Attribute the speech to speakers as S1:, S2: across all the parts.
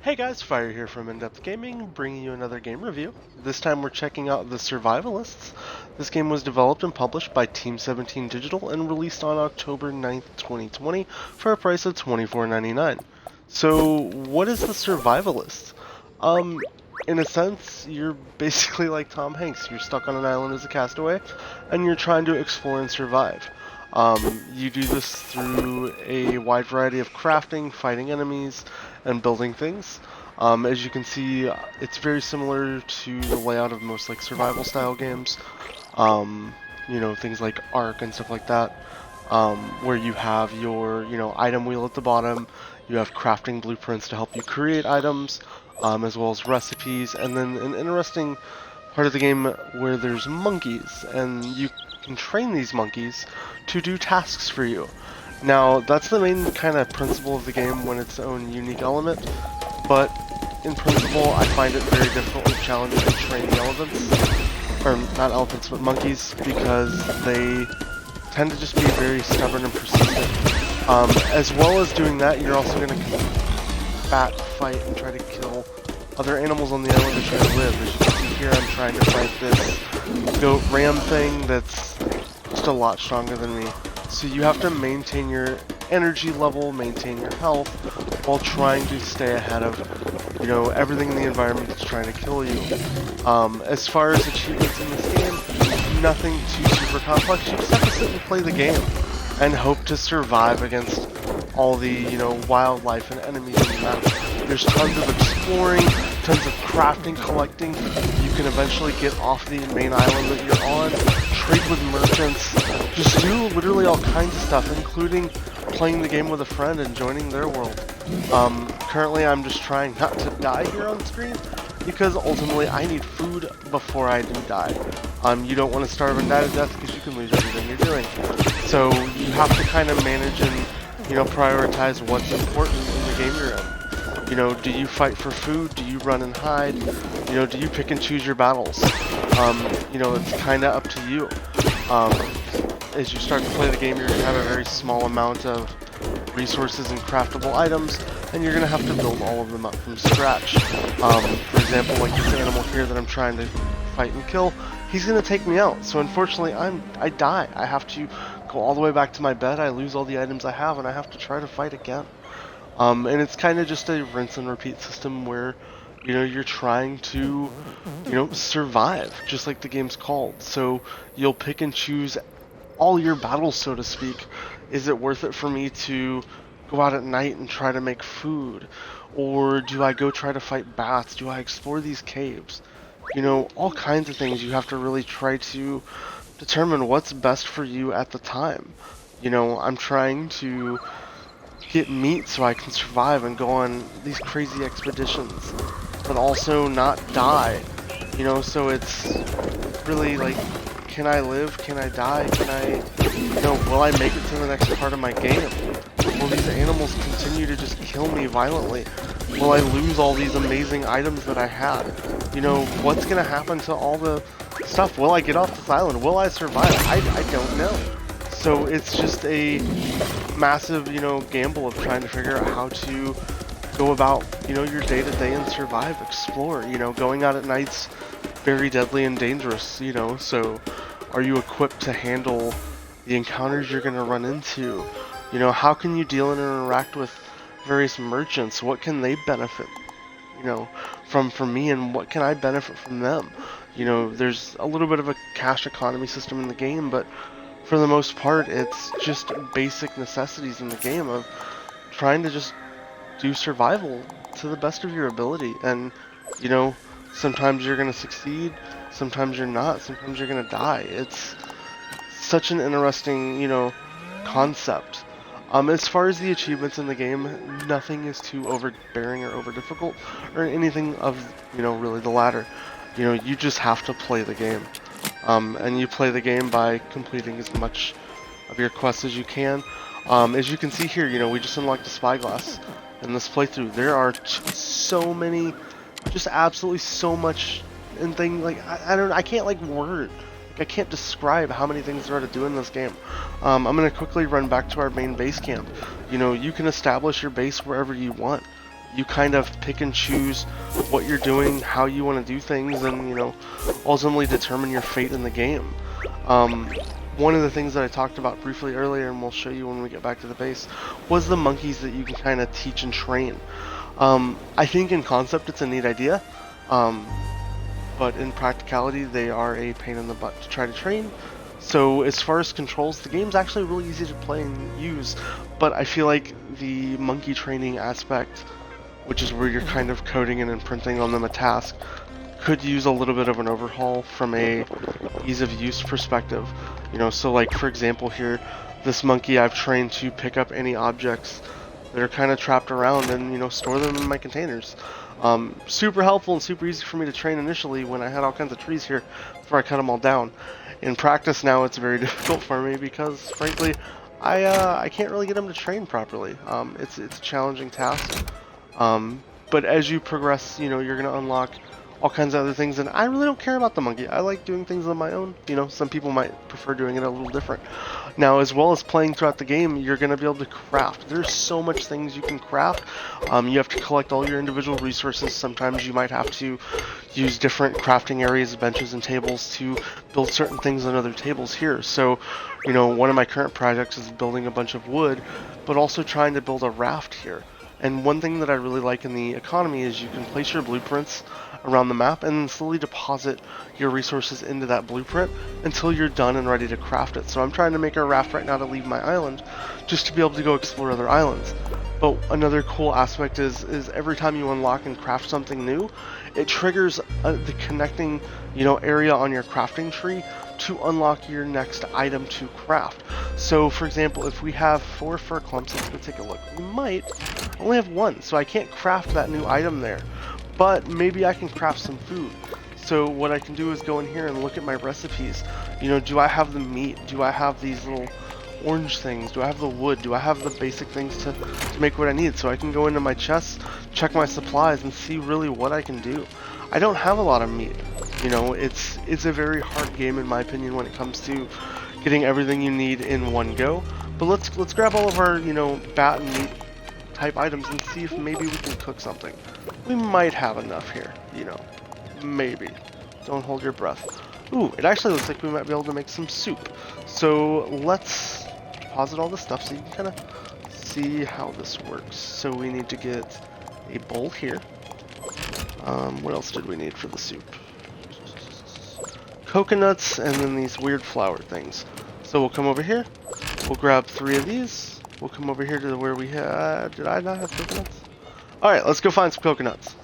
S1: Hey guys, Fire here from InDepth Gaming, bringing you another game review. This time we're checking out the Survivalists. This game was developed and published by Team 17 Digital and released on October 9th, 2020 for a price of $24.99. So, what is the Survivalists? Um, in a sense, you're basically like Tom Hanks. You're stuck on an island as a castaway, and you're trying to explore and survive. You do this through a wide variety of crafting, fighting enemies, and building things. As you can see, it's very similar to the layout of most like survival style games. Things like Ark and stuff like that, where you have your, item wheel at the bottom, you have crafting blueprints to help you create items, as well as recipes, and then an interesting part of the game where there's monkeys, and you can train these monkeys to do tasks for you. Now, that's the main kind of principle of the game when it's own unique element, but in principle, I find it very difficult and challenging to train the elephants, or not elephants, but monkeys, because they tend to just be very stubborn and persistent. As well as doing that, you're also going to combat, fight, and try to kill other animals on the island to try to live. As you can see here, I'm trying to fight this goat ram thing that's just a lot stronger than me. So you have to maintain your energy level, maintain your health, while trying to stay ahead of, everything in the environment that's trying to kill you. As far as achievements in this game, nothing too super complex. You just have to sit and play the game and hope to survive against all the, wildlife and enemies in the map. There's tons of exploring, tons of crafting, collecting. You can eventually get off the main island that you're on, trade with merchants, just do literally all kinds of stuff, including playing the game with a friend and joining their world. Currently I'm just trying not to die here on screen, because ultimately I need food before I do die. You don't want to starve and die to death because you can lose everything you're doing. So you have to kind of manage and, prioritize what's important in the game you're in. Do you fight for food? Do you run and hide? Do you pick and choose your battles? It's kind of up to you. As you start to play the game, you're going to have a very small amount of resources and craftable items, and you're going to have to build all of them up from scratch. For example, like this animal here that I'm trying to fight and kill, he's going to take me out. So unfortunately, I die. I have to go all the way back to my bed, I lose all the items I have, and I have to try to fight again. And it's kind of just a rinse and repeat system where, you're trying to, survive, just like the game's called. So you'll pick and choose all your battles, so to speak. Is it worth it for me to go out at night and try to make food? Or do I go try to fight bats? Do I explore these caves? All kinds of things. You have to really try to determine what's best for you at the time. I'm trying to get meat so I can survive and go on these crazy expeditions, but also not die. So it's really like, can I live? Can I die? Will I make it to the next part of my game? Will these animals continue to just kill me violently? Will I lose all these amazing items that I had? What's gonna happen to all the stuff? Will I get off this island? Will I survive? I don't know. So it's just a massive, gamble of trying to figure out how to go about, your day-to-day and survive, explore. Going out at night's very deadly and dangerous, so are you equipped to handle the encounters you're going to run into? How can you deal and interact with various merchants? What can they benefit, from me, and what can I benefit from them? There's a little bit of a cash economy system in the game, but for the most part, it's just basic necessities in the game of trying to just do survival to the best of your ability. And, sometimes you're going to succeed, sometimes you're not, sometimes you're going to die. It's such an interesting, concept. As far as the achievements in the game, nothing is too overbearing or over difficult, or anything of, really the latter. You just have to play the game. And you play the game by completing as much of your quests as you can. As you can see here, we just unlocked a spyglass in this playthrough. There are so many, just absolutely so much, and I can't word. I can't describe how many things there are to do in this game. I'm going to quickly run back to our main base camp. You can establish your base wherever you want. you kind of pick and choose what you're doing, how you want to do things, and ultimately determine your fate in the game. One of the things that I talked about briefly earlier, and we'll show you when we get back to the base, was the monkeys that you can kind of teach and train. I think in concept it's a neat idea, but in practicality they are a pain in the butt to try to train. So as far as controls, the game's actually really easy to play and use, but I feel like the monkey training aspect, which is where you're kind of coding and imprinting on them a task, could use a little bit of an overhaul from a ease of use perspective. So like for example here, this monkey I've trained to pick up any objects that are kind of trapped around and store them in my containers. Super helpful and super easy for me to train initially when I had all kinds of trees here before I cut them all down. In practice now it's very difficult for me because frankly I can't really get them to train properly. It's a challenging task. But as you progress, you're going to unlock all kinds of other things, and I really don't care about the monkey. I like doing things on my own. Some people might prefer doing it a little different. Now, as well as playing throughout the game, you're going to be able to craft. There's so much things you can craft. You have to collect all your individual resources. Sometimes you might have to use different crafting areas, benches, and tables to build certain things on other tables here. So, one of my current projects is building a bunch of wood, but also trying to build a raft here. And one thing that I really like in the economy is you can place your blueprints around the map and then slowly deposit your resources into that blueprint until you're done and ready to craft it. So I'm trying to make a raft right now to leave my island just to be able to go explore other islands. But another cool aspect is every time you unlock and craft something new, it triggers the connecting area on your crafting tree to unlock your next item to craft. So for example, if we have 4 fir clumps, let's go take a look. We might only have 1, so I can't craft that new item there. But maybe I can craft some food. So what I can do is go in here and look at my recipes. Do I have the meat? Do I have these little orange things? Do I have the wood? Do I have the basic things to make what I need? So I can go into my chests, check my supplies, and see really what I can do. I don't have a lot of meat. It's a very hard game in my opinion when it comes to getting everything you need in one go. But let's grab all of our bat and meat type items and see if maybe we can cook something. We might have enough here, maybe. Don't hold your breath. Ooh, it actually looks like we might be able to make some soup. So let's deposit all this stuff so you can kind of see how this works. So we need to get a bowl here. What else did we need for the soup? Coconuts and then these weird flour things. So we'll come over here. We'll grab 3 of these. We'll come over here to where we had... Did I not have coconuts? Alright, let's go find some coconuts.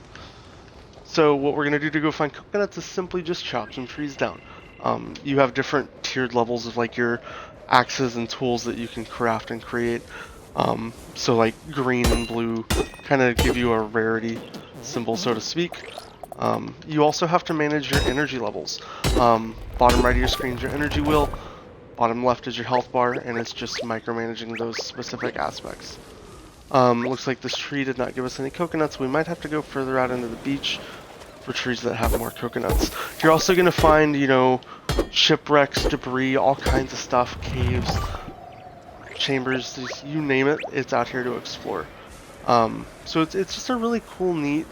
S1: So what we're going to do to go find coconuts is simply just chop some trees down. You have different tiered levels of like your axes and tools that you can craft and create. So like green and blue kind of give you a rarity symbol, so to speak. You also have to manage your energy levels. Bottom right of your screen is your energy wheel. Bottom left is your health bar, and it's just micromanaging those specific aspects. Looks like this tree did not give us any coconuts. We might have to go further out into the beach for trees that have more coconuts. You're also going to find, shipwrecks, debris, all kinds of stuff, caves, chambers, you name it, it's out here to explore. So it's just a really cool, neat,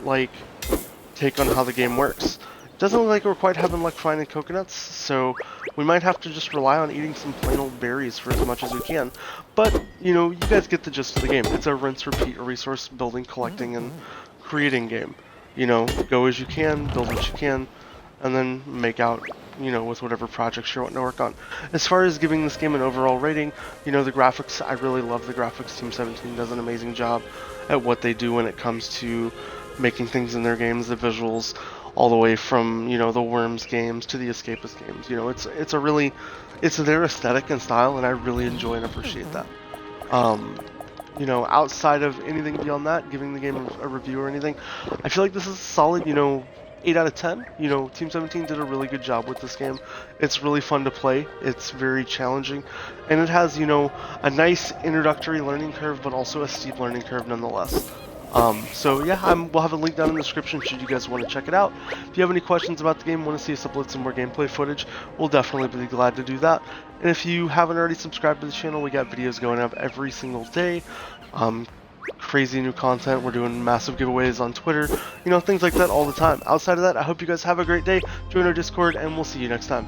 S1: take on how the game works. Doesn't look like we're quite having luck finding coconuts, so we might have to just rely on eating some plain old berries for as much as we can. But, you guys get the gist of the game. It's a rinse-repeat resource building, collecting, and creating game. Go as you can, build what you can, and then make out, with whatever projects you're wanting to work on. As far as giving this game an overall rating, the graphics, I really love the graphics. Team 17 does an amazing job at what they do when it comes to making things in their games, the visuals, all the way from, the Worms games to the Escapist games. It's their aesthetic and style, and I really enjoy and appreciate that. Outside of anything beyond that, giving the game a review or anything, I feel like this is a solid, 8 out of 10. Team 17 did a really good job with this game. It's really fun to play. It's very challenging, and it has, a nice introductory learning curve, but also a steep learning curve nonetheless. So yeah, we'll have a link down in the description should you guys want to check it out. If you have any questions about the game, want to see us upload some more gameplay footage, we'll definitely be glad to do that. And if you haven't already subscribed to the channel, we got videos going up every single day. crazy new content. We're doing massive giveaways on Twitter, things like that all the time. Outside of that, I hope you guys have a great day. Join our Discord, and we'll see you next time.